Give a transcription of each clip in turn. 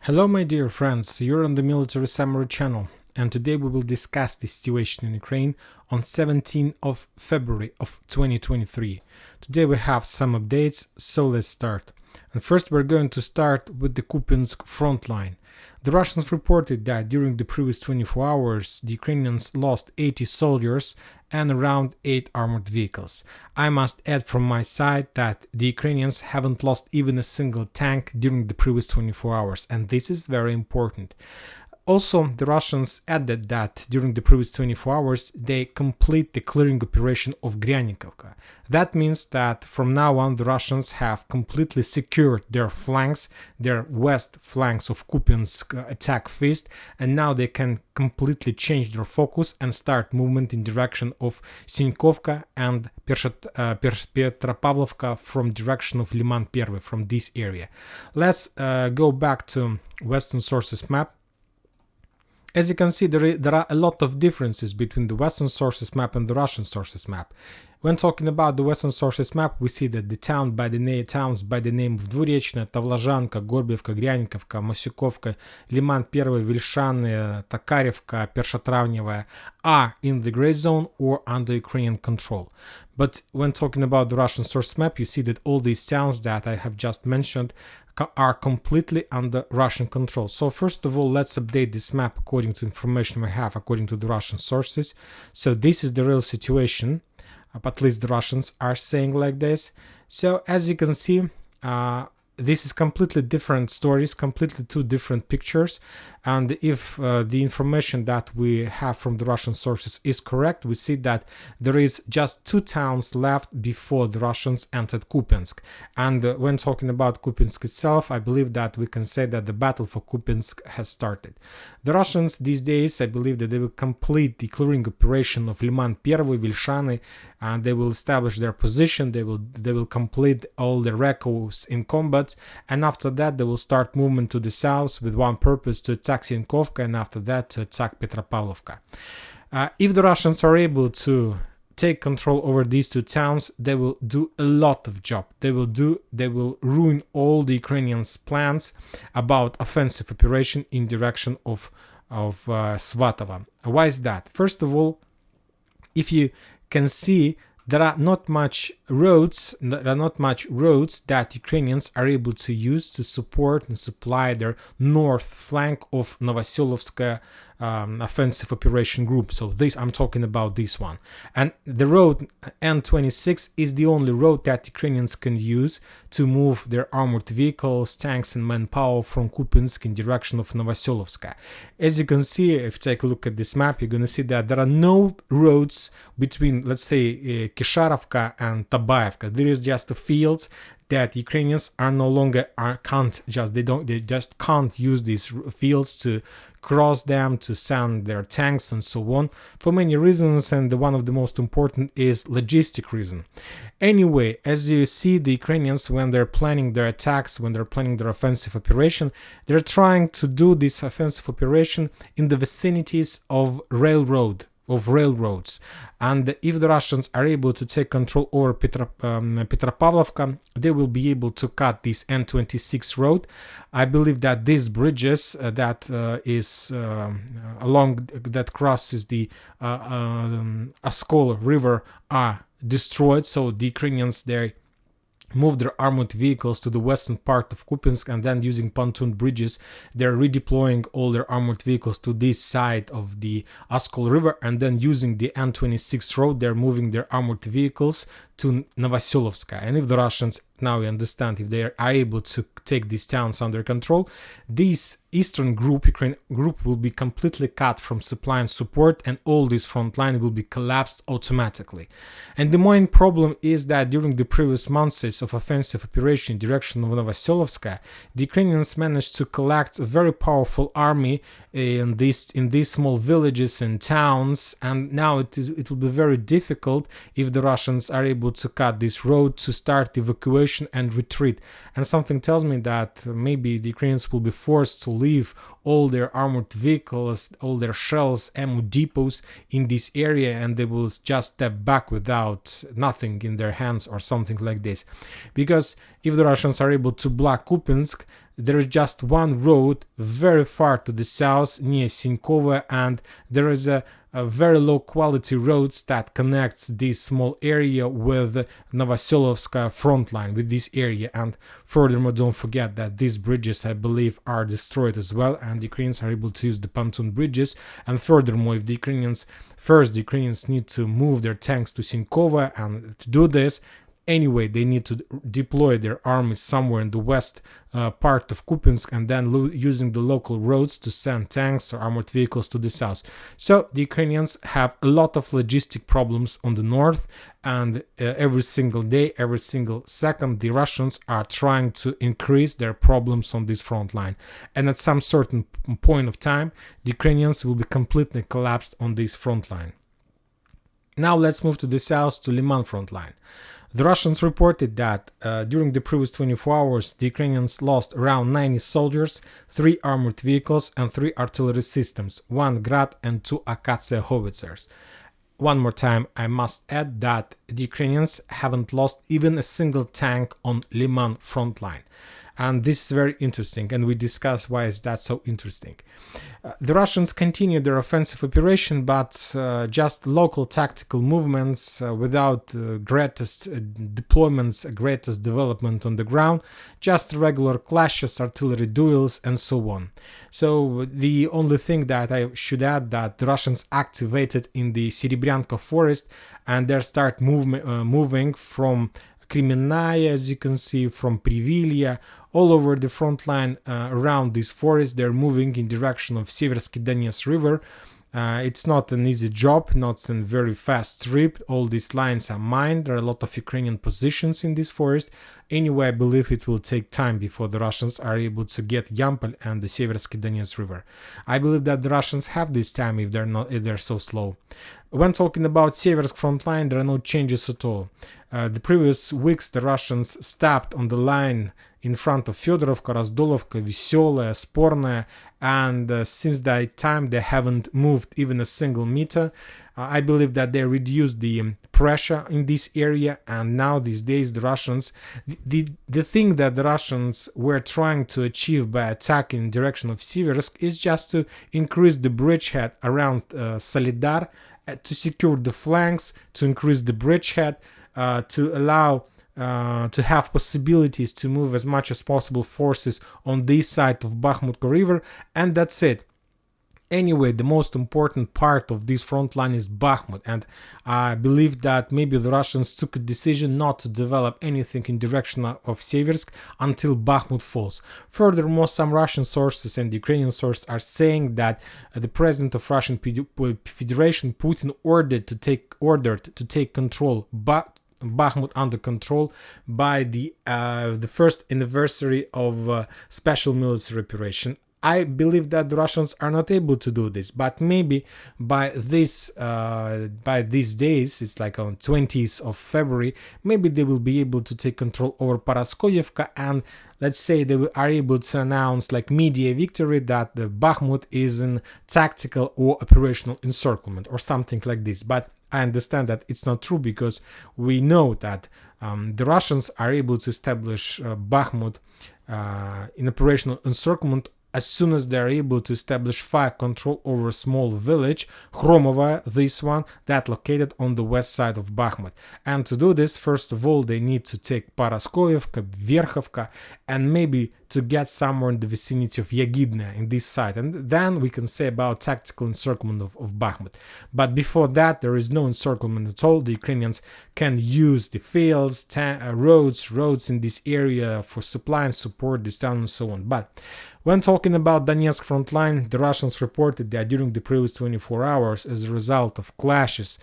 Hello my dear friends, you're on the Military Summary channel, and today we will discuss the situation in Ukraine on 17th of February of 2023. Today we have some updates, so let's start. And first we're going to start with the Kupyansk frontline. The Russians reported that during the previous 24 hours, the Ukrainians lost 80 soldiers and around 8 armored vehicles. I must add from my side that the Ukrainians haven't lost even a single tank during the previous 24 hours, and this is very important. Also, the Russians added that during the previous 24 hours, they complete the clearing operation of Granikovka. That means that from now on, the Russians have completely secured their flanks, their west flanks of Kupyansk attack phase, and now they can completely change their focus and start movement in direction of Sinkovka and Petropavlovka from direction of Liman I, from this area. Let's go back to Western sources map. As you can see, there are a lot of differences between the Western sources map and the Russian sources map. When talking about the Western sources map, we see that the towns by the name of Dvorechna, Tavlazhanka, Gorbievka, Granikovka, Mosyukovka, Liman I, Vilshany, Takarevka, Pershatravnevaya are in the gray zone or under Ukrainian control. But when talking about the Russian source map, you see that all these towns that I have just mentioned are completely under Russian control. So first of all, let's update this map according to information we have according to the Russian sources. So this is the real situation, at least the Russians are saying like this. So as you can see, this is completely different stories, completely two different pictures. And if the information that we have from the Russian sources is correct, we see that there is just 2 towns left before the Russians entered Kupyansk. And when talking about Kupyansk itself, I believe that we can say that the battle for Kupyansk has started. The Russians these days, I believe that they will complete the clearing operation of Liman I, Vilshany, and they will establish their position. They will complete all their echoes in combat, and after that they will start movement to the south with one purpose: to attack Sinkovka, and after that to attack Petropavlovka. If the Russians are able to take control over these 2 towns, they will do a lot of job. They will ruin all the Ukrainians' plans about offensive operation in direction of Svatova. Why is that? First of all, if you can see, there are not much roads that Ukrainians are able to use to support and supply their north flank of Novoselovskaya offensive operation group. So this, I'm talking about this one. And the road N26 is the only road that Ukrainians can use to move their armored vehicles, tanks and manpower from Kupyansk in direction of Novoselovskaya. As you can see, if you take a look at this map, you're going to see that there are no roads between, let's say, Kisharovka and Tabaevka. There is just the fields that Ukrainians are no longer they just can't use these fields to cross them, to send their tanks and so on, for many reasons, and one of the most important is logistic reason. Anyway, as you see, the Ukrainians, when they're planning their attacks, when they're planning their offensive operation, they're trying to do this offensive operation in the vicinities of railroads. And if the Russians are able to take control over Petropavlovka, they will be able to cut this N26 road. I believe that these bridges that crosses the Oskol River are destroyed, so the Ukrainians there move their armored vehicles to the western part of Kupyansk, and then using pontoon bridges, they're redeploying all their armored vehicles to this side of the Oskol River, and then using the N26 road, they're moving their armored vehicles to Novoselovskaya. And if the Russians, now we understand, if they are able to take these towns under control, this eastern Ukraine group will be completely cut from supply and support, and all this front line will be collapsed automatically. And the main problem is that during the previous months of offensive operation in direction of Novoselovskaya, the Ukrainians managed to collect a very powerful army in these small villages and towns, and now it will be very difficult if the Russians are able to cut this road to start evacuation and retreat. And something tells me that maybe the Ukrainians will be forced to leave all their armored vehicles, all their shells, ammo depots in this area, and they will just step back without nothing in their hands or something like this. Because if the Russians are able to block Kupyansk, there is just one road very far to the south near Sinkovo, and there is a very low quality roads that connects this small area with Novoselovskaya front line with this area. And furthermore, don't forget that these bridges, I believe, are destroyed as well, and the Ukrainians are able to use the pontoon bridges. And furthermore, if the Ukrainians need to move their tanks to Sinkovo, and to do this, anyway, they need to deploy their armies somewhere in the west part of Kupyansk, and then using the local roads to send tanks or armored vehicles to the south. So the Ukrainians have a lot of logistic problems on the north, and every single day, every single second, the Russians are trying to increase their problems on this front line. And at some certain point of time, the Ukrainians will be completely collapsed on this front line. Now let's move to the south, to Liman front line. The Russians reported that during the previous 24 hours, the Ukrainians lost around 90 soldiers, 3 armored vehicles, and 3 artillery systems, 1 Grad and 2 Akatsiya howitzers. One more time, I must add that the Ukrainians haven't lost even a single tank on Liman front line. And this is very interesting, and we discuss why is that so interesting. The Russians continue their offensive operation, but just local tactical movements without greatest deployments, greatest development on the ground, just regular clashes, artillery duels, and so on. So the only thing that I should add, that the Russians activated in the Serebryanka forest, and they start moving from Kremenaya, as you can see, from Privilya, all over the front line around this forest. They're moving in direction of Seversky Donetsk river. It's not an easy job, not a very fast trip. All these lines are mined. There are a lot of Ukrainian positions in this forest. Anyway, I believe it will take time before the Russians are able to get Yampol and the Seversky Donetsk river. I believe that the Russians have this time if they're so slow. When talking about Seversk front line, there are no changes at all. The previous weeks, the Russians stopped on the line in front of Fyodorovka, Razdolovka, Veselaya, Spornaya, and since that time they haven't moved even a single meter. I believe that they reduced the pressure in this area, and now these days the Russians, the thing that the Russians were trying to achieve by attacking in direction of Seversk is just to increase the bridgehead around Solidar, to secure the flanks, to increase the bridgehead, to allow to have possibilities to move as much as possible forces on this side of Bakhmut river, and that's it. Anyway, the most important part of this front line is Bakhmut, and I believe that maybe the Russians took a decision not to develop anything in direction of Seversk until Bakhmut falls. Furthermore, some Russian sources and Ukrainian sources are saying that the president of Russian Federation, Putin, ordered to take control, Bakhmut under control by the first anniversary of special military operation. I believe that the Russians are not able to do this, but maybe by these days, it's like on 20th of February, maybe they will be able to take control over Paraskoyevka, and let's say they are able to announce like media victory that the Bakhmut is in tactical or operational encirclement or something like this. But I understand that it's not true, because we know that the Russians are able to establish Bakhmut in operational encirclement as soon as they are able to establish fire control over a small village, Khromovaya, this one, that located on the west side of Bakhmut. And to do this, first of all, they need to take Paraskoyevka, Verkhovka, and maybe to get somewhere in the vicinity of Yagidne in this side. And then we can say about tactical encirclement of Bakhmut. But before that, there is no encirclement at all. The Ukrainians can use the fields, roads in this area for supply and support this town and so on. But when talking about Donetsk front line, the Russians reported that during the previous 24 hours, as a result of clashes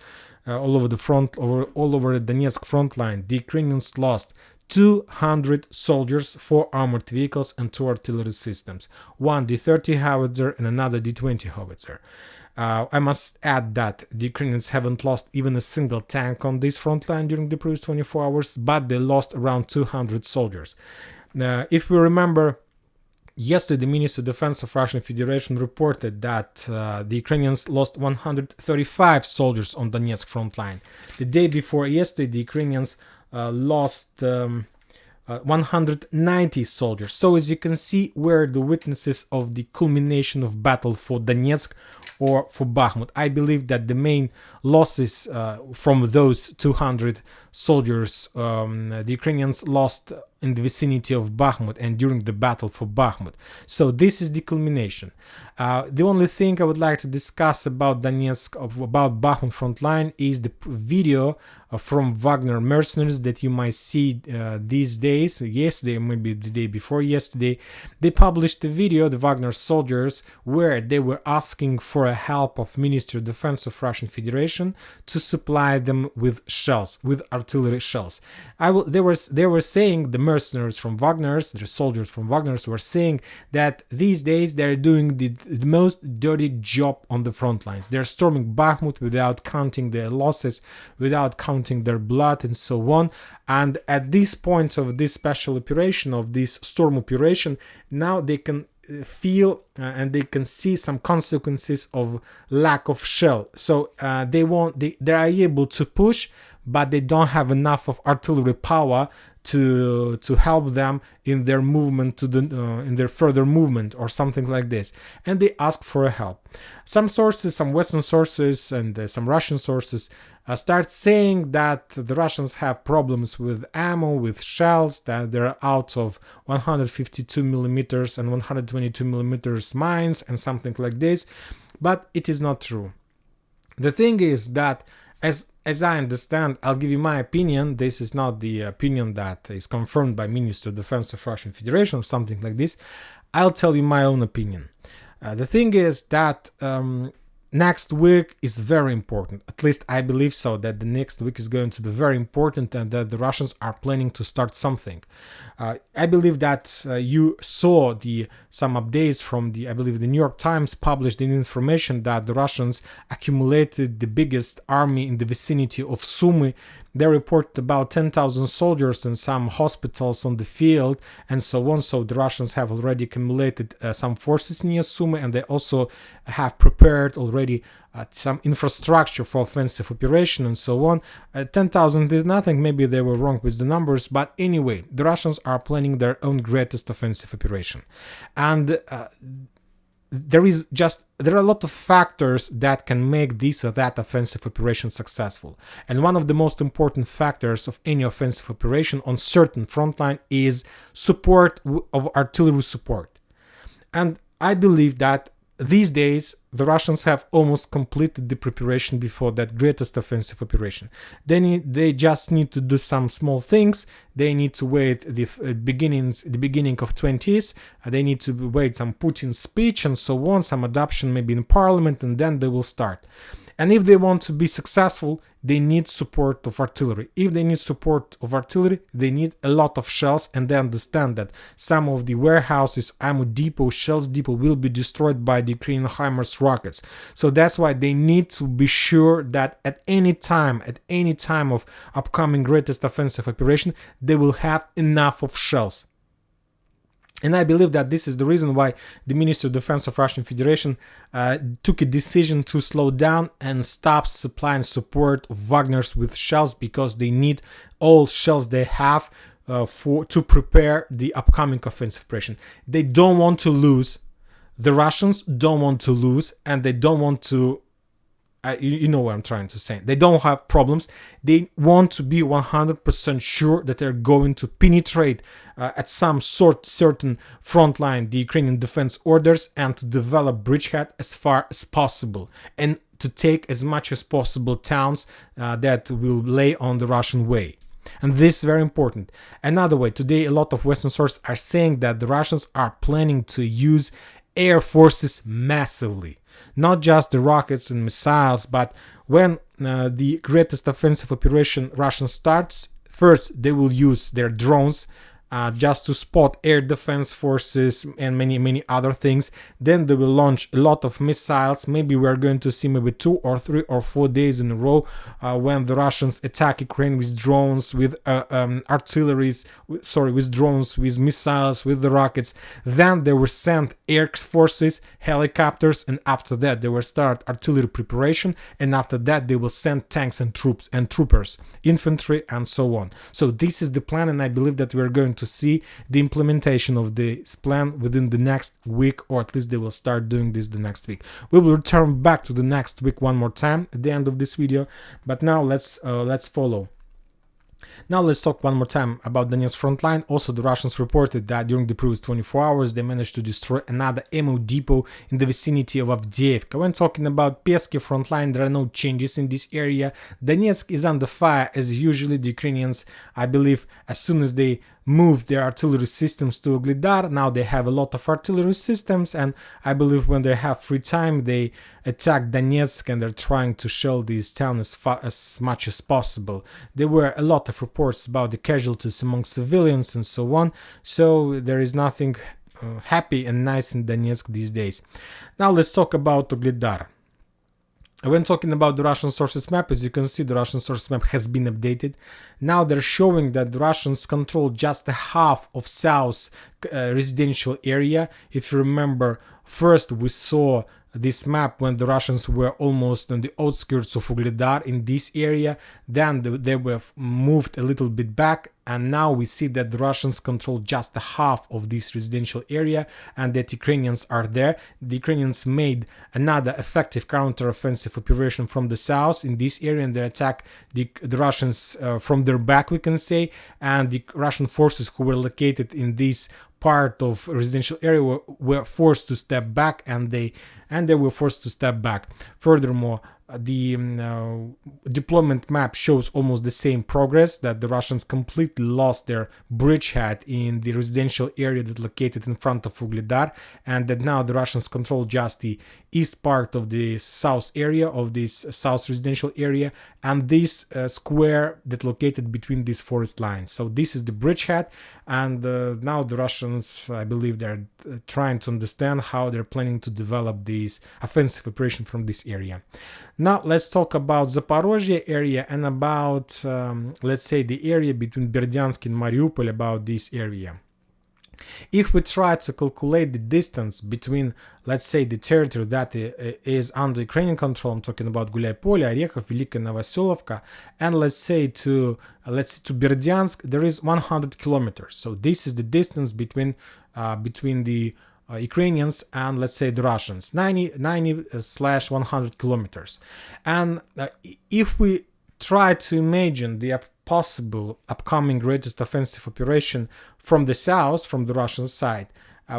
all over the Donetsk front line, the Ukrainians lost 200 soldiers, 4 armored vehicles, and 2 artillery systems, one D-30 howitzer and another D-20 howitzer. I must add that the Ukrainians haven't lost even a single tank on this front line during the previous 24 hours, but they lost around 200 soldiers. If we remember, yesterday, the Ministry of Defense of Russian Federation reported that the Ukrainians lost 135 soldiers on Donetsk front line. The day before yesterday, the Ukrainians lost 190 soldiers. So as you can see, we're the witnesses of the culmination of battle for Donetsk or for Bakhmut. I believe that the main losses from those 200 soldiers, the Ukrainians lost in the vicinity of Bakhmut and during the battle for Bakhmut. So this is the culmination. The only thing I would like to discuss about Donetsk, about Bakhmut frontline, is the video from Wagner mercenaries that you might see these days. Yesterday, maybe the day before yesterday, they published a video, the Wagner soldiers, where they were asking for a help of Ministry of Defense of Russian Federation to supply them with shells, with artillery shells. They were saying, the mercenaries from Wagner's, the soldiers from Wagner's, were saying that these days they're doing the most dirty job on the front lines. They're storming Bakhmut without counting their losses, without counting their blood, and so on. And at this point of this special operation, of this storm operation, now they can feel and they can see some consequences of lack of shell. So they are able to push, but they don't have enough of artillery power to help them in their movement to the in their further movement or something like this, and they ask for help. Some sources, some Western sources and some Russian sources start saying that the Russians have problems with ammo, with shells, that they're out of 152 millimeters and 122 millimeters mines and something like this, but it is not true. The thing is that, as I understand, I'll give you my opinion. This is not the opinion that is confirmed by Minister of Defense of Russian Federation or something like this. I'll tell you my own opinion. The thing is that next week is very important. At least I believe so, that the next week is going to be very important and that the Russians are planning to start something. I believe that you saw some updates from I believe the New York Times published the information that the Russians accumulated the biggest army in the vicinity of Sumy. They reported about 10,000 soldiers and some hospitals on the field and so on. So the Russians have already accumulated some forces near Sumy, and they also have prepared already some infrastructure for offensive operation and so on. 10,000 is nothing. Maybe they were wrong with the numbers, but anyway, the Russians are planning their own greatest offensive operation. And there are a lot of factors that can make this or that offensive operation successful. And one of the most important factors of any offensive operation on certain frontline is support of artillery support. And I believe that these days the Russians have almost completed the preparation before that greatest offensive operation. They just need to do some small things. They need to wait the beginning of 20s. They need to wait some Putin's speech and so on, some adoption maybe in parliament, and then they will start. And if they want to be successful, they need support of artillery. If they need support of artillery, they need a lot of shells, and they understand that some of the warehouses, ammo depot, shells depot will be destroyed by the Ukrainian HIMARS rockets. So that's why they need to be sure that at any time of upcoming greatest offensive operation, they will have enough of shells. And I believe that this is the reason why the Ministry of Defense of Russian Federation took a decision to slow down and stop supplying support of Wagner's with shells, because they need all shells they have to prepare the upcoming offensive operation. They don't want to lose. The Russians don't want to lose, and they don't want to. You know what I'm trying to say. They don't have problems. They want to be 100% sure that they're going to penetrate at some certain front line the Ukrainian defense orders, and to develop bridgehead as far as possible, and to take as much as possible towns that will lay on the Russian way. And this is very important. Another way, today a lot of Western sources are saying that the Russians are planning to use air forces massively. Not just the rockets and missiles, but when the greatest offensive operation Russia starts, first they will use their drones just to spot air defense forces and many other things. Then they will launch a lot of missiles. Maybe we are going to see maybe 2 or 3 or 4 days in a row when the Russians attack Ukraine with drones, with with drones, with missiles, with the rockets. Then they will send air forces, helicopters, and after that they will start artillery preparation, and after that they will send tanks and troops and troopers, infantry, and so on. So this is the plan, and I believe that we are going to see the implementation of this plan within the next week, or at least they will start doing this the next week. We will return back to the next week one more time at the end of this video, but now let's follow. Now let's talk one more time about Donetsk front line. Also, the Russians reported that during the previous 24 hours they managed to destroy another ammo depot in the vicinity of Avdiivka. When talking about Pesky front line, there are no changes in this area. Donetsk is under fire as usually. The Ukrainians, I believe, as soon as they moved their artillery systems to Ugledar, now they have a lot of artillery systems, and I believe when they have free time they attack Donetsk and they're trying to shell this town as much as possible. There were a lot of reports about the casualties among civilians and so on, so there is nothing happy and nice in Donetsk these days. Now let's talk about Ugledar. When talking about the Russian sources map, as you can see, the Russian sources map has been updated. Now they're showing that the Russians control just a half of south residential area. If you remember, first we saw this map when the Russians were almost on the outskirts of Ugledar in this area. Then they were moved a little bit back, and now we see that the Russians control just a half of this residential area and that Ukrainians are there. The Ukrainians made another effective counter-offensive operation from the south in this area, and they attack the Russians from their back, we can say, and the Russian forces who were located in this part of residential area were forced to step back, and they were forced to step back. Furthermore, the deployment map shows almost the same progress, that the Russians completely lost their bridgehead in the residential area that located in front of Ugledar, and that now the Russians control just the east part of the south area of this south residential area and this square that located between these forest lines. So this is the bridgehead, and now the Russians, I believe, they're trying to understand how they're planning to develop this offensive operation from this area. Now let's talk about Zaporizhzhia area and about, let's say, the area between Berdyansk and Mariupol, about this area. If we try to calculate the distance between, let's say, the territory that is under Ukrainian control, I'm talking about Guliai-Polye, Orekhov, Velika Novoselovka, and let's say to Berdyansk, there is 100 kilometers. So this is the distance between the Ukrainians and, let's say, the Russians, 90/100 kilometers. And if we try to imagine the possible upcoming greatest offensive operation from the south, from the Russian side,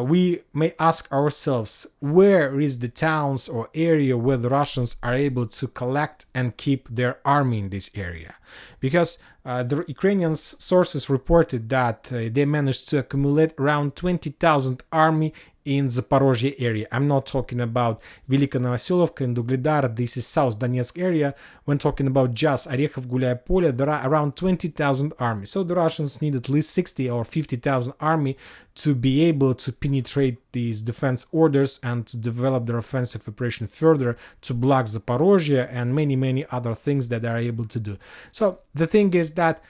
we may ask ourselves, where is the towns or area where the Russians are able to collect and keep their army in this area? Because the Ukrainian sources reported that they managed to accumulate around 20,000 army in Zaporizhzhia area. I'm not talking about Velika Novoselovka and Ugledar, this is South Donetsk area. When talking about just Orekhov, Guliai-Polye, there are around 20,000 army. So the Russians need at least 60 or 50,000 army to be able to penetrate these defense orders and to develop their offensive operation further, to block Zaporizhzhia and many other things that they are able to do. So the thing is that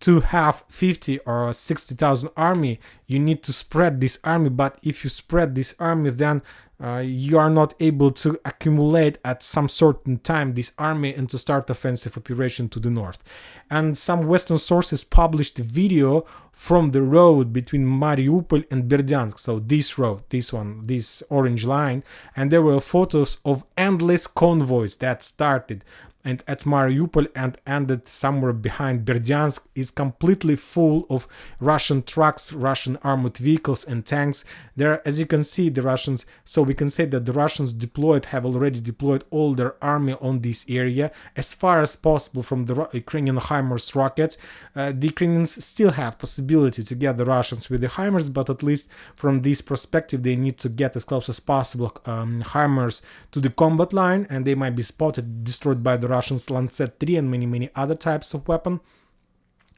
to have 50 or 60,000 army, you need to spread this army, but if you spread this army, then you are not able to accumulate at some certain time this army and to start offensive operation to the north. And some Western sources published a video from the road between Mariupol and Berdyansk, so this road, this one, this orange line, and there were photos of endless convoys that started and at Mariupol and ended somewhere behind Berdyansk, is completely full of Russian trucks, Russian armored vehicles and tanks. There, as you can see, the Russians, so we can say that the Russians have already deployed all their army on this area as far as possible from the Ukrainian HIMARS rockets. The Ukrainians still have possibility to get the Russians with the HIMARS, but at least from this perspective, they need to get as close as possible HIMARS to the combat line, and they might be spotted, destroyed by the Russians Lancet 3 and many other types of weapon.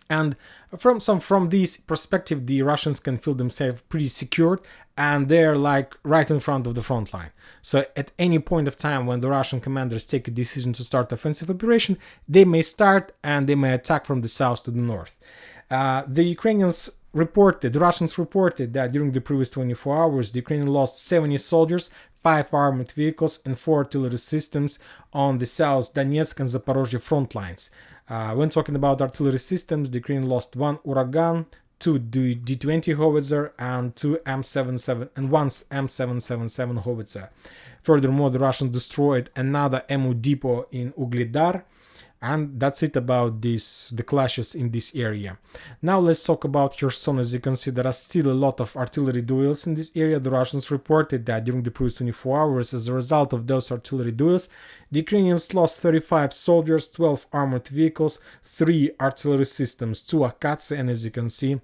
And from this perspective, the Russians can feel themselves pretty secured, and they're like right in front of the front line. So at any point of time when the Russian commanders take a decision to start offensive operation, they may start and they may attack from the south to the north. The Russians reported that during the previous 24 hours, the Ukrainians lost 70 soldiers, 5 armored vehicles, and 4 artillery systems on the South Donetsk and Zaporizhzhia front lines. When talking about artillery systems, the Ukraine lost 1 Uragan, two D20 howitzer and two M77 and one M777 howitzer. Furthermore, the Russians destroyed another ammo depot in Ugledar. And that's it about the clashes in this area. Now let's talk about Kherson. As you can see, there are still a lot of artillery duels in this area. The Russians reported that during the previous 24 hours, as a result of those artillery duels, the Ukrainians lost 35 soldiers, 12 armored vehicles, 3 artillery systems, 2 Akatsi, and as you can see,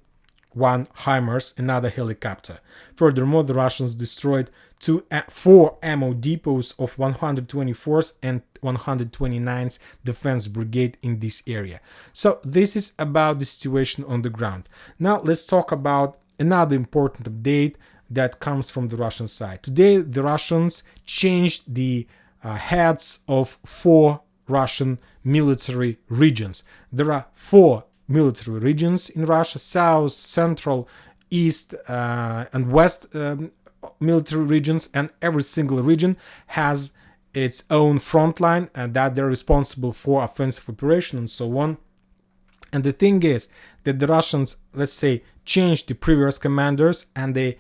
1 HIMARS, another helicopter. Furthermore, the Russians destroyed 4 ammo depots of 124th and 129th Defense Brigade in this area. So this is about the situation on the ground. Now let's talk about another important update that comes from the Russian side. Today the Russians changed the heads of 4 Russian military regions. There are 4 military regions in Russia: South, Central, East and West military regions, and every single region has its own front line and that they're responsible for offensive operation and so on. And the thing is that the Russians, let's say, changed the previous commanders and they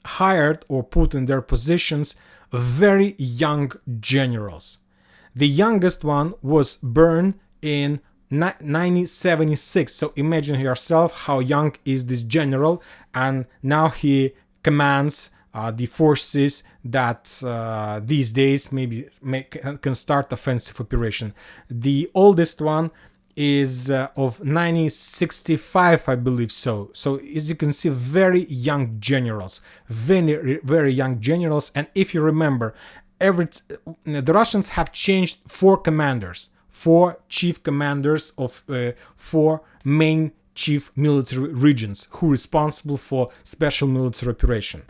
hired or put in their positions very young generals. The youngest one was born in 1976. So imagine yourself how young is this general, and now he commands the forces that these days maybe can start offensive operation. The oldest one is of 1965, I believe so. So as you can see, very young generals, very young generals. And if you remember, the Russians have changed 4 commanders, 4 chief commanders of 4 main chief military regions who are responsible for special military operation.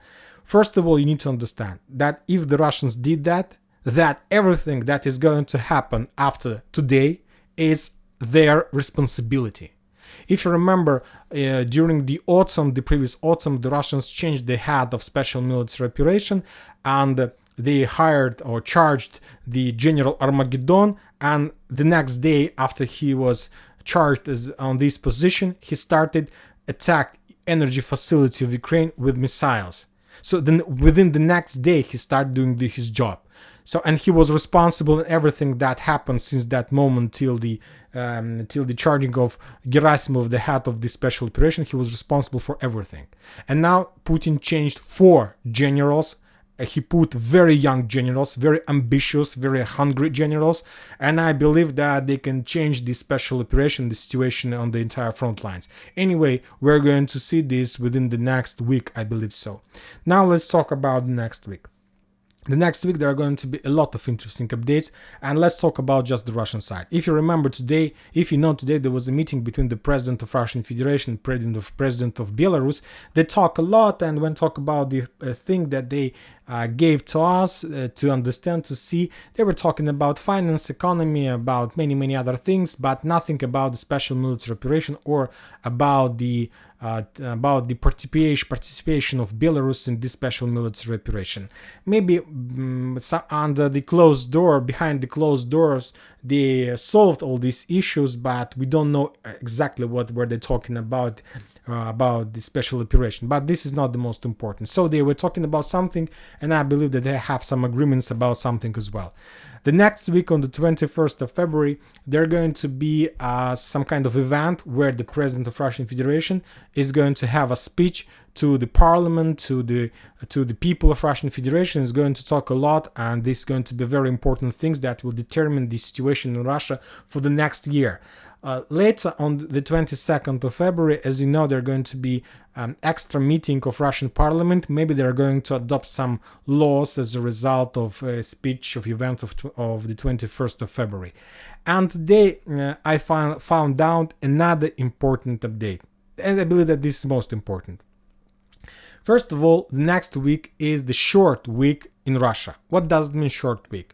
First of all, you need to understand that if the Russians did that everything that is going to happen after today is their responsibility. If you remember, during the previous autumn, the Russians changed the head of special military operation and they hired or charged the General Armageddon, and the next day after he was charged on this position, he started attack energy facility of Ukraine with missiles. So then within the next day he started doing his job. So, and he was responsible in everything that happened since that moment till the charging of Gerasimov, the head of the special operation. He was responsible for everything. And now Putin changed 4 generals. He put very young generals, very ambitious, very hungry generals, and I believe that they can change the special operation, the situation on the entire front lines. Anyway, we're going to see this within the next week, I believe so. Now let's talk about the next week. The next week there are going to be a lot of interesting updates, and let's talk about just the Russian side. If you remember today, today there was a meeting between the President of Russian Federation and President of Belarus. They talk a lot, and when talk about the thing that they gave to us to understand, to see, they were talking about finance, economy, about many other things, but nothing about the special military operation or about the participation of Belarus in this special military operation. Maybe under the closed door, behind the closed doors, they solved all these issues, but we don't know exactly what were they talking about the special operation. But this is not the most important. So they were talking about something, and I believe that they have some agreements about something as well. The next week, on the 21st of February, there's going to be some kind of event where the President of Russian Federation is going to have a speech to the parliament, to the people of Russian Federation. Is going to talk a lot, and this is going to be very important things that will determine the situation in Russia for the next year. Later on the 22nd of February, as you know, there's going to be an extra meeting of Russian parliament. Maybe they're going to adopt some laws as a result of a speech of event of the 21st of February. And today I found out another important update, and I believe that this is most important. First of all, next week is the short week in Russia. What does it mean, short week?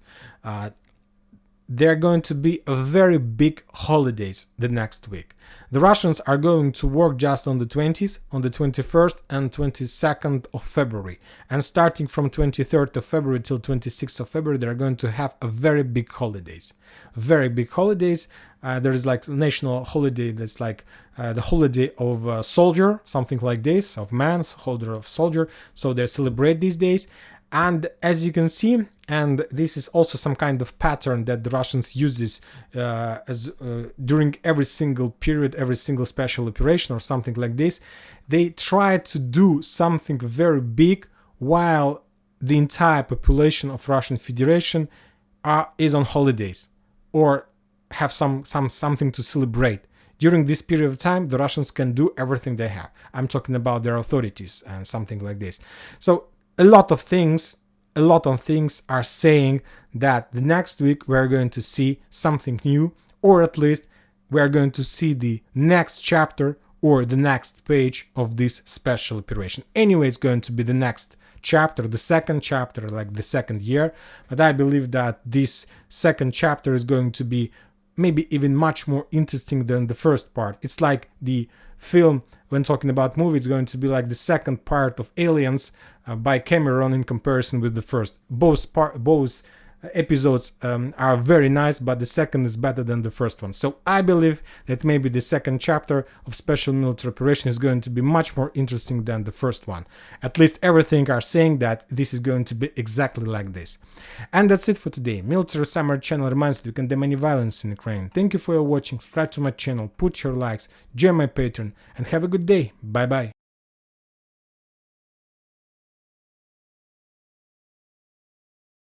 there are going to be a very big holidays the next week. The Russians are going to work just on the 20th, on the 21st and 22nd of February. And starting from 23rd of February till 26th of February, they're going to have a very big holidays. Very big holidays. There is like national holiday that's like the holiday of a soldier, something like this, of man, holder of soldier. So they celebrate these days. And as you can see, and this is also some kind of pattern that the Russians uses during every single period, every single special operation or something like this, they try to do something very big while the entire population of Russian Federation is on holidays or have something to celebrate. During this period of time, the Russians can do everything they have. I'm talking about their authorities and something like this. So a lot of things are saying that the next week we're going to see something new, or at least we're going to see the next chapter or the next page of this special operation. Anyway, it's going to be the next chapter, the second chapter, like the second year. But I believe that this second chapter is going to be maybe even much more interesting than the first part. It's like the film, when talking about movie, it's going to be like the second part of Aliens by Cameron in comparison with the first. Both episodes are very nice, but the second is better than the first one. So I believe that maybe the second chapter of Special Military Operation is going to be much more interesting than the first one. At least everything are saying that this is going to be exactly like this. And that's it for today. Military Summary channel reminds you can condemn any violence in Ukraine. Thank you for your watching. Subscribe to my channel, put your likes, join my Patreon, and have a good day. Bye bye.